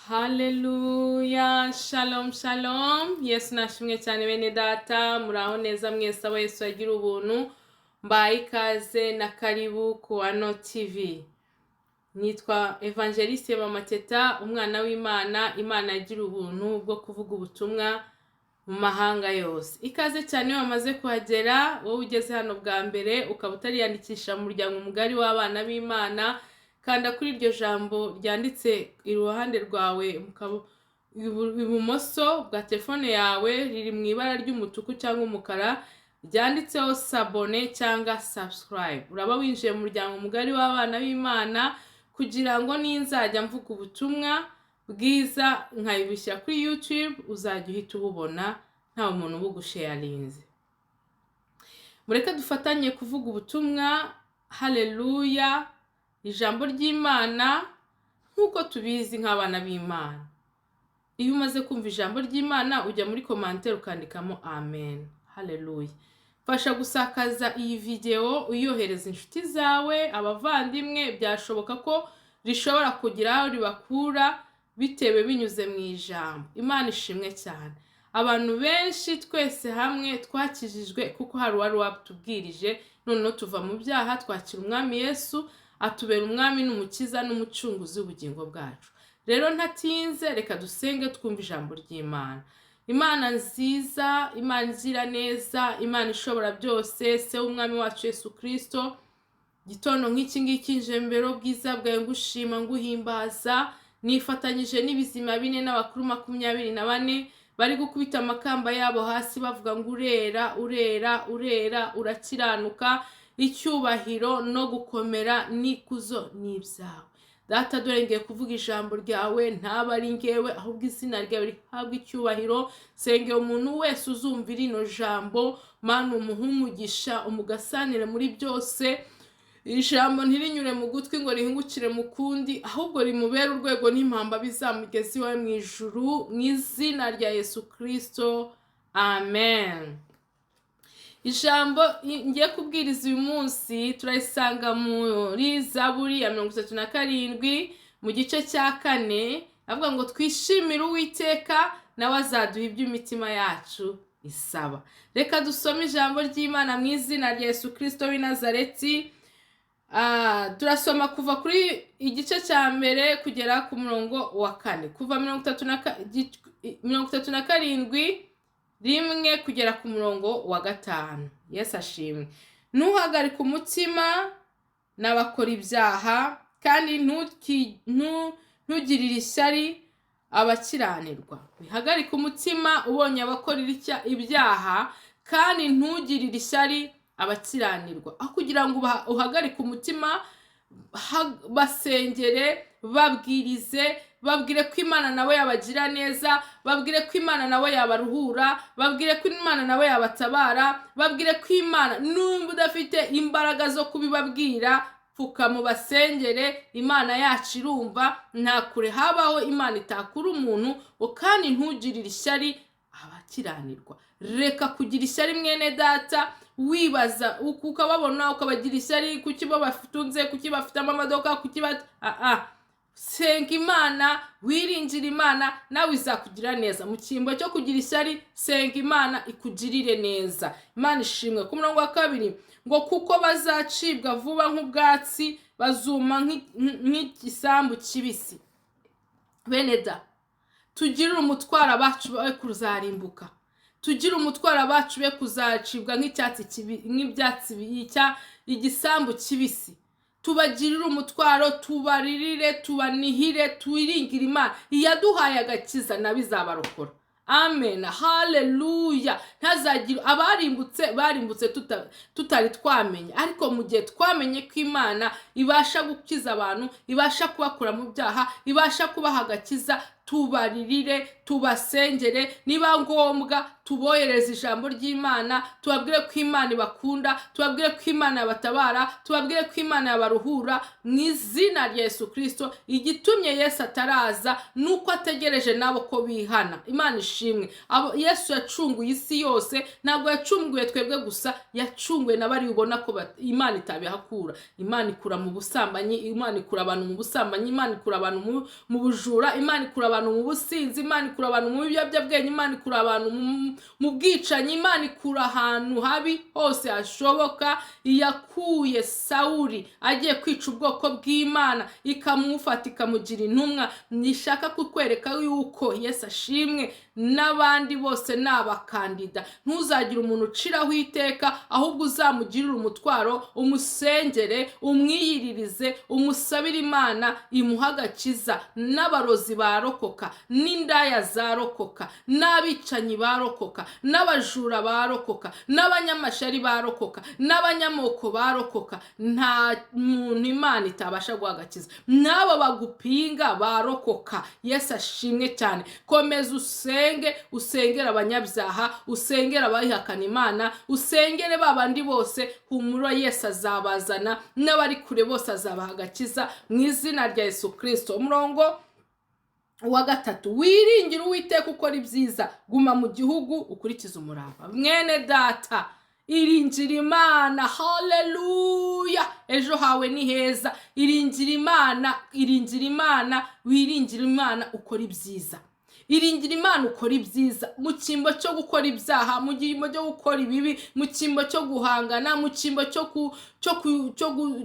Haleluya, shalom shalom. Yesu nashimwe cyane bene data, muraho neza mwese abo Yesu agira ubuntu. Mbaye ikaze na karibu ku Ano TV. Nitwa Evangeliste Mama Teta, umwana w'Imana, Imana agira ubuntu bwo kuvuga ubutumwa mu mahanga yose. Ikaze cyane wamaze kuhagera, wowe ugeze hano bwa mbere ukaba utariyandikisha mu muryango mugari w'abana b'Imana. Kanda kuri iryo jambo ryanditse iruhande rwawe ibumoso bwa telefone yawe riri mu ibara ry'umutuku cyangwa umukara ryanditseho sabone cyangwa subscribe. Uraba winjiye mu muryango mugari w'abana b'Imana kugira ngo ninzajya mvuga ubutumwa bwiza nkayibishyira kuri YouTube uzajya uhita ububona nta umuntu ubugusharinze. Mureke dufatanye kuvuga ubutumwa. Haleluya. Ijambo ry'Imana nkuko tubizi nk'abana b'Imana. Iyo umaze kumva ijambo ry'Imana ujya muri commentaire ukandikamo amen. Haleluya. Fasha gusakaza iyi video uyohereza inshuti zawe, abavandimwe, byashoboka ko rishobora kugira aho ribakura bitewe binyuze mu ijambo. Imana ishimwe cyane. Abantu benshi twese hamwe twakijijwe kuko hari uwari watubwirije, noneho tuva mu byaha twakira umwami Yesu atubera umwami n'umukiza n'umucunguzi w'ubugingo bwacu. Rero ntatinze reka dusenge twumva ijambo ry'Imana. Imana nziza, Imana izira neza, Imana ishobora byose, se w'umwami wacu Yesu Kristo, gitondo nk'iki ngiki nje mbere bwiza bwawe ngushima nguhimbaza, nifatanyije n'ibizima bine n'abakuru 24 bari gukubita amakamba yabo hasi bavuga ngo urera urera urera urakiranuka, icyubahiro no gukomera n'ikuzo n'ibyawe. Data dore ngiye kuvuga ijambo ryawe, ntaba ari ngewe ahubwo izina ryawe rihabwa icyubahiro. Senge umuntu wese uzumvira ino jambo, Mana umuhe umugisha, umugasanire muri byose. Ijambo ntirinyure mu gutwi ngo rihingukire mu kundi, ahubwo rimubere urwego n'impamba bizamugeza iwawe mu ijuru, mu izina rya Yesu Kristo. Amen. Ijambo ngiye kubwiriza uyu munsi turayisanga muri Zaburi ya 37 mu gice cya 4, avuga ngo twishimire Uwiteka nawe azaduha ibyo imitima yacu isaba. Reka dusome ijambo ry'Imana mu izina rya Yesu Kristo w'i Nazareti. Turasoma kuva kuri igice cya mbere kugera ku murongo wa 4, kuva 37 rimwe kugera ku murongo wa 5. Yesu ashimwe. Ntuhagarike umutima n'abakora ibyaha, kandi ntugirire ishyari abakiranirwa. Wihagarike umutima ubonye abakora ibyaha, kandi ntugirire ishyari abakiranirwa. Aho kugira ngo uhagarike umutima, basengere, babwirize, babwire ko Imana nawe yabagira neza, babwire ko Imana nawe yabaruhura, babwire ko Imana nawe yabatabara, babwire ko Imana numba udafite imbaraga zo kubibabwira, pfuka mu basengere. Imana yacu irumva, nta kure habaho Imana itakura umuntu, kandi ntugirire ishyari abakiranirwa. Reka kugira ishyari mwene data, wibaza ukababona ukabagira ishyari kuki bo bafitunze, kuki bafite amamodoka, kuki senga Imana, wiringira Imana, nawe izakugira neza. Mu cyimbo cyo kugira ishyari, senga Imana ikugirire neza. Imana ishimwe. Ku murongo wa 2 ngo kuko bazacibwa vuba nk'ubwatsi, bazuma nk'igisambu kibisi. Bene da, tugirire umutwaro abacu bawe kuzarimbuka, tugire umutwaro abacu be kuzacibwa nk'ibyatsi igisambu kibisi. Tubagirire umutwaro, tubaririre, tubanihire, twiringire Imana iyaduhaye agakiza nabizabarokora. Amen. Haleluya. Ntazagira barimbutse tutari twamenye, ariko mu gihe twamenye ko Imana ibasha gukiza abantu, ibasha kubakura mu byaha, ibasha kubaha agakiza, tubaririre, tubasengere, niba ngombwa tubohereze ijambo ry'Imana, tubabwire ko Imana ibakunda, tubabwire ko Imana yabatabara, tubabwire ko Imana yabaruhura mu izina rya Yesu Kristo. Igitumye Yesu ataraza nuko ategereje nabo ko bihana. Imana ishimwe. Yesu yacunguye isi yose, ntabwo yacunguye twebwe gusa, yacunguye nabari ubona ko Imana itabihakura. Imana ikura mu busambanyi, Imana ikura abantu mu busambanyi, Imana ikura abantu mu bujura, Imana ikura abantu mu businzi, Imana ikura abantu mu biyobyabwenge, Imana ikura abantu mu bwicanyi, Imana ikura ahantu habi hose hashoboka. Yakuye Sawuli agiye kwica ubwoko bw'Imana, ikamufata ikamugira intumwa. Nishaka kukwereka yuko Yesu ashimwe n'abandi bose n'abakandida. Ntuzagire umuntu uciraho iteka, ahubwo uzamugirira umutwaro, umusengere, umwiyiririze, umusabire Imana imuha agakiza. N'abarozi barokoka, n'indaya zarokoka, n'abicanyi barokoka, n'abajura barokoka, n'abanyamashari barokoka, n'abanyamoko barokoka. Nta muntu Imana itabasha guha agakiza. N'abo bagupinga barokoka. Yesu ashimwe cyane. Komeza usengera abanyabyaha, usengera abihakana Imana, usengere babandi bose. Humura, Yesu azabazana, n'abari kure bose azabaha agakiza mu izina rya Yesu Kristo. Umurongo wa 3, wiringire Uwiteka ukora ibyiza, guma mu gihugu ukurikiza umurava. Mwene data, iringira Imana. Haleluya! Ejo hawe ni heza. Iringira Imana, wiringira Imana ukora ibyiza. Iringira Imana ukora ibyiza mu cyimbo cyo gukora ibyaha, mu cyimbo cyo gukora ibibi, mu cyimbo cyo guhangana, mu cyimbo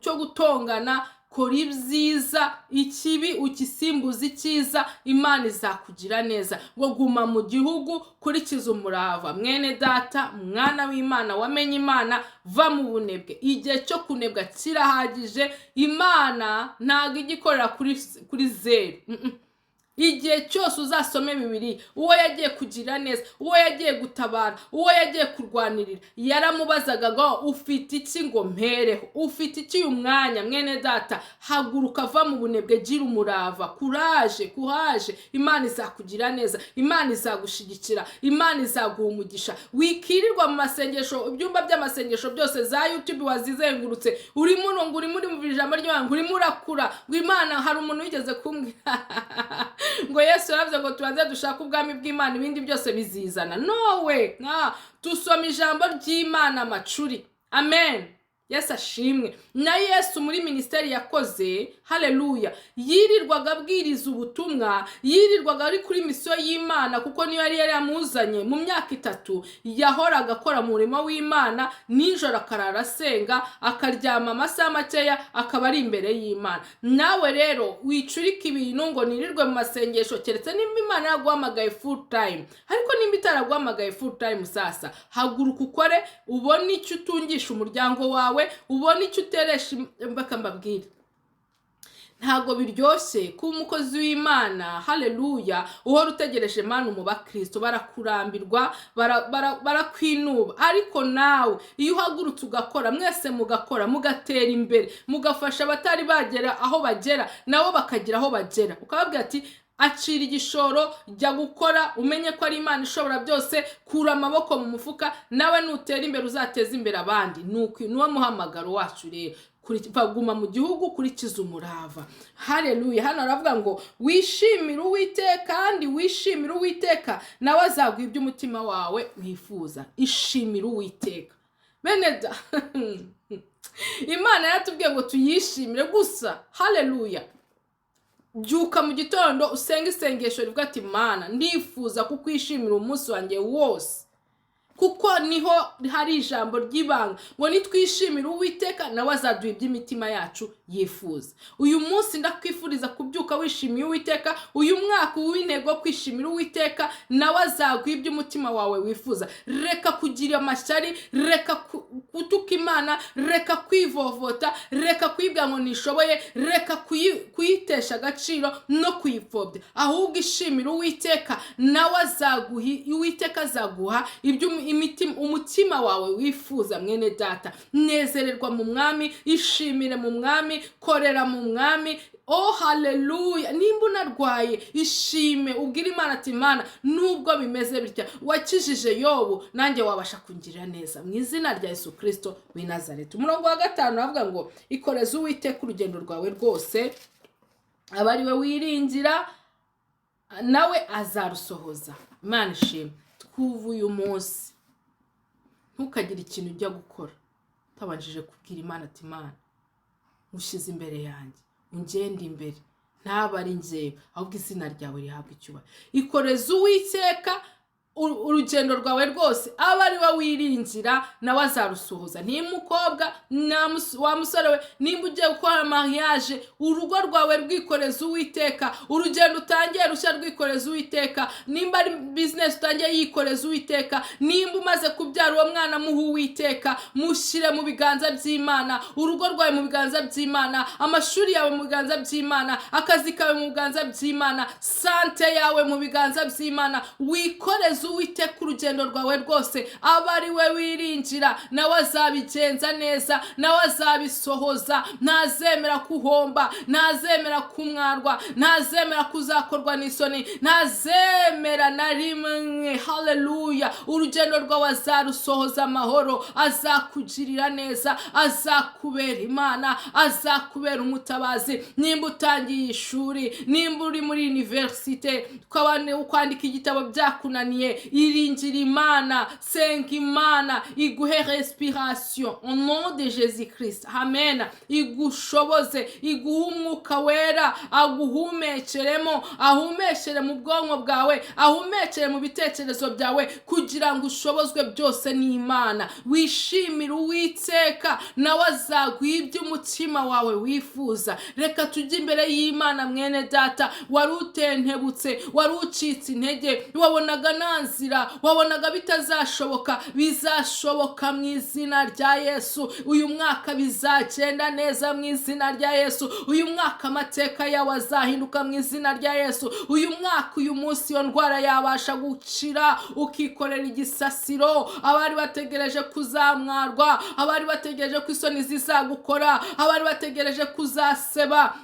cyo gutongana. Kora ibyiza, ikibi ukisimbuza icyiza, Imana izakugira neza. Ngo guma mu gihugu, kurikiza umurava. Mwene data, mwana w'Imana wamenye Imana, va mu bunebwe. Igihe cyo kunebwa kirahagije. Imana ntago igikorera kuri zero. Igihe cyose uzasome Bibiliya, uwo yagiye kugira neza, uwo yagiye gutabara, uwo yagiye kurwanirira, yaramubazaga ngo ufite iki ngo mpereho, ufite iki uyu mwanya. Mwene data, haguruka, va mu bunebwe, gira umurava, kuhaje. Imana izakugira neza, Imana izagushigikira, Imana izaguha umugisha. Wikirirwa mu masengesho, ibyumba by'amasengesho byose za YouTube wazizengurutse, urimo mu ijambo ry'Imana, urimo urakura. Ngo Imana, hari umuntu wigeze kumbwira ngo Yesu yaravuze ngo tubanze dushaka ubwami bw'Imana, ibindi byose bizizana. Nowe, tusoma ijambo ry'Imana amacuri. Amen. Yesu ashimwe. Na Yesu muri ministeri yakoze, haleluya, yirirwaga abwiriza ubutumwa, yirirwaga ari kuri misiyo y'Imana, kuko niyo yari yamuzanye. Mu myaka 3 yahoraga akora mu murimo w'Imana, nijoro akarara asenga, akaryama amasaha makeya, akaba ari imbere y'Imana. Nawe rero wicurika ibintu ngo nirirwe mu masengesho, keretse nimba Imana yaguhamagaye full time. Ariko nimba itaraguhamagaye full time, sasa haguruka ukore, ubone icyo utungisha umuryango wawe, ubone icyo uteresha. Mbabwire, ntago biryoshye ku umukozi w'Imana, haleluya, uhora utegereje Imana mu bakristo, barakurambirwa, barakwinuba. Ariko nawe iyo uhagurutse ugakora, mwese mugakora, mugatera imbere, mugafasha abatari bagera aho bagera, nabo bakagira aho bagera, ukababwira ati acira igishoro, jya gukora, umenye ko ari Imana ishobora byose. Kura amaboko mu mufuka, nawe nutera imbere uzateza imbere abandi. Nuwo muhamagaro wacu rero. Guma mu gihugu, kurikiza umurava. Haleluya. Hano aravuga ngo wishimire Uwiteka, kandi wishimire Uwiteka, nawe azaguha ibyo umutima wawe wifuza. Ishimire Uwiteka. Beneda, Imana yaratubwiye ngo tuyishimire gusa. Haleluya. Byuka mu gitondo usenga isengesho rivuga ati Mana, ndifuza kukwishimira umunsi wanjye wose, kuko niho hari ijambo ry'ibanga ngo nitwishimire Uwiteka, nawe azaduha iby'imitima yacu yifuza. Uyu munsi ndakwifuriza kubyuka wishimiye Uwiteka. Uyu mwaka w'intego kwishimira Uwiteka, nawe azaguha iby'umutima wawe wifuza. Reka kugira amashyari, reka kutuka Imana, reka kwivovota, reka kwibwa ngo nishoboye, reka kuyitesha agaciro no kuyipfobya. Ahubwo ishimira Uwiteka, nawe Uwiteka azaguha ibyo umutima wawe wifuza. Mwene data, nezererwa mu Mwami, ishimire mu Mwami, korera mu Mwami. Oh haleluya. Nimba unarwaye, ishime, ubwire Imana ati Imana, nubwo bimeze bitya, wakijije Yobu, nanjye wabasha kungirira neza, mu izina rya Yesu Kristo w'i Nazareti. Umurongo wa 5 avuga ngo ikoreze Uwiteka urugendo rwawe rwose, abari we wiringira, nawe azarusohoza. Imana ishimwe. Twuvuye umunsi, ntukagire ikintu ujya gukora utabanjije kubwira Imana ati Imana, ushyize imbere yanjye, ungende imbere, ntaba ari njyewe, ahubwo izina ryawe rihabwa icyubahiro. Ikoreze Uwiteka urugendo rwawe rwose, aba ari we wiringira nawe azarusohoza. Nimba umukobwa wa musore we, nimba ugiye gukora mariage, urugo rwawe rwikoreza Uwiteka, urugendo utangiye rushya rwikoreza Uwiteka. Nimba ari business utangiye yikoreza Uwiteka, nimba umaze kubyara uwo mwana muha Uwiteka, mushyire mu biganza by'Imana, urugo rwawe mu biganza by'Imana, amashuri yawe mu biganza by'Imana, akazi kawe mu biganza by'Imana, sante yawe mu biganza by'Imana. Wikoreze Uwiteka urugendo rwawe rwose, aba ari we wiringira nawe azabigenza neza, nawe azabisohoza. Ntazemera kuhomba, ntazemera kumwarwa, ntazemera kuzakorwa n'isoni, ntazemera na rimwe. Haleluya! Urugendo rwawe azarusohoza amahoro, azakugirira neza, azakubera Imana, azakubera umutabazi. Nimba utangiye ishuri, nimba uri muri universite, kwandika igitabo byakunaniye, iringira Imana, senga Imana iguhe respiration au nom de Jésus Christ. Amen. Igushoboze, iguhe umwuka wera, aguhumekeremo, ahumekere mu bwonko bwawe, ahumekere mu bitekerezo byawe, kugira ngo ushobozwe byose n'Imana. Wishimire Uwiteka, nawe azaguha ibyo umutima wawe wifuza. Reka tujye imbere y'Imana mwene data, wari utentebutse, wari ucitse intege, wabonaga nzira, wabonaga bitazashoboka, bizashoboka mu izina rya Yesu. Uyu mwaka bizagenda neza mu izina rya Yesu. Uyu mwaka amateka yawe azahinduka mu izina rya Yesu. Uyu mwaka, uyu munsi, iyo ndwara yabasha gukira, ukikorera igisasiro. Abari bategereje kuzamwarwa, abari bategereje ko isoni zizagukora, abari bategereje kuzaseba,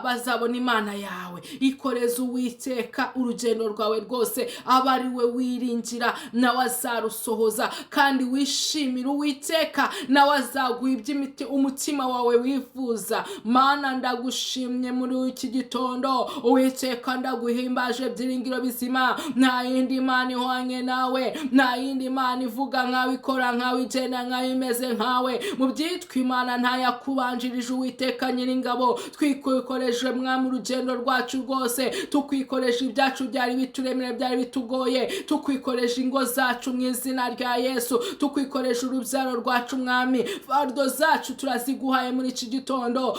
bazabona Imana yawe. Ikoreze Uwiteka urugendo rwawe rwose, aba ari we wiringira nawe azarusohoza. Kandi wishimire Uwiteka, nawe azaguha ibyo umutima wawe wifuza. Mana, ndagushimye muri iki gitondo. Uwiteka, ndaguhimbaje byiringiro bizima. Nta yindi Mana ihwanye nawe, nta yindi Mana ivuga nkawe, ikora nkawe, igenda nkawe, imeze nkawe. Mu byitwa Imana nta yakubanjirije. Uwiteka Nyiringabo, twikoreje Mwami urugendo rwacu rwose, tukwikoreje ibyacu byari bituremere, byari bitugoye, tukwikoreje ingo zacu mu izina rya Yesu, tukwikoreje urubyaro rwacu Mwami. Fardo zacu turaziguhaye muri iki gitondo.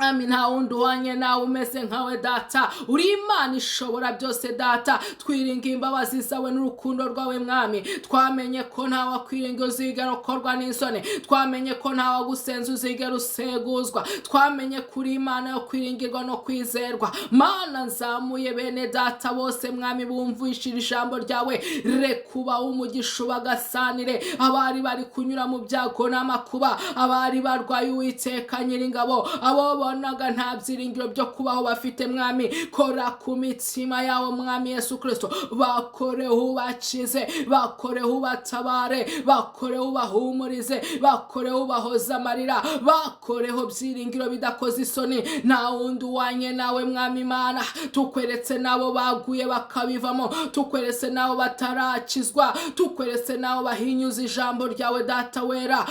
Ami, nta wundi uhwanye nawe, umeze nkawe Data. Uri Imana ishobora byose Data. Twiringiye imbabazi zawe n'urukundo rwawe Mwami. Twamenye ko nta wakwiringira uzigera ukorwa n'isoni. Twamenye ko nta wagusenza uzigera useguzwa. Twamenye kuri Imana yo kwiringirwa no kwizerwa. Mana, nzamuye bene Data bose Mwami bumvishira ijambo ryawe. Rekuba umugisha bagasanire abari bari kunyura mu byago n'amakuba, abari barwaye Uwiteka Nyiringabo, abo bonaga nta byiringiro byo kubaho bafite Mwami. Kora ku mitima yawo Mwami Yesu Kristo, bakoreho ubakize, bakoreho ubatabare, bakoreho ubahumurize, bakoreho ubahoza amarira, bakoreho byiringiro bidakoze isoni. Nta wundi uhwanye nawe Mwami Imana. Tukweretse nabo baguye bakabivamo, tukweretse nabo batarakizwa, tukweretse nabo bahinyuza ijambo ryawe Data wera.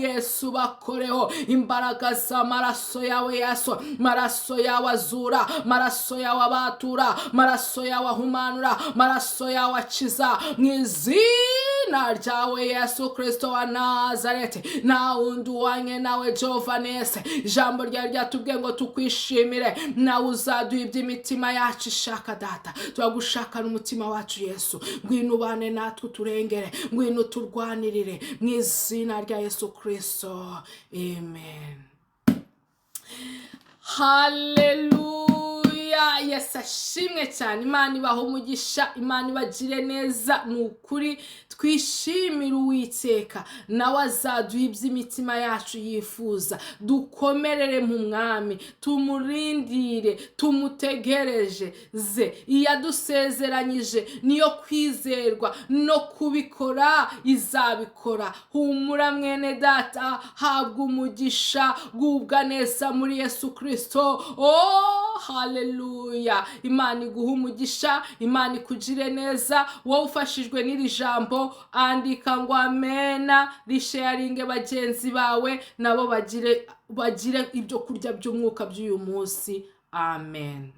Yesu, bakoreho imbaraga z'amaraso yawe Yesu. Maraso yawe azura, maraso yawe abatura, maraso yawe ahumanura, maraso yawe akiza, mu izina ryawe Yesu Kristo wa Nazareti. Nta wundi uhwanye nawe Jehova Nese. Ijambo ryawe ryatubwiye ngo tukwishimire, nawe uzaduha iby'imitima yacu ishaka Data. Turagushaka n'umutima wacu Yesu. Ngwino ubane natwe uturengere, ngwino turwanirire mu izina rya Yesu Kristo. Amen. Hallelujah. Yesu ashimwe cyane. Imana ibahe umugisha, Imana ibagire neza. Ni ukuri twishimire Uwiteka, nawe azaduha iby'imitima yacu yifuza. Dukomerere mu Mwami, tumurindire, tumutegereje ze. Iyadusezeranyije niyo kwizerwa, no kubikora izabikora. Humura mwene Data, habwa umugisha, gubwa neza muri Yesu Kristo. Hallelujah. haleluya. Imana iguha umugisha, Imana ikugire neza. Wowe ufashijwe n'iri jambo andika ngo amena, risharinge bagenzi bawe nabo bagire ibyo kurya by'umwuka by'uyu munsi. Amen.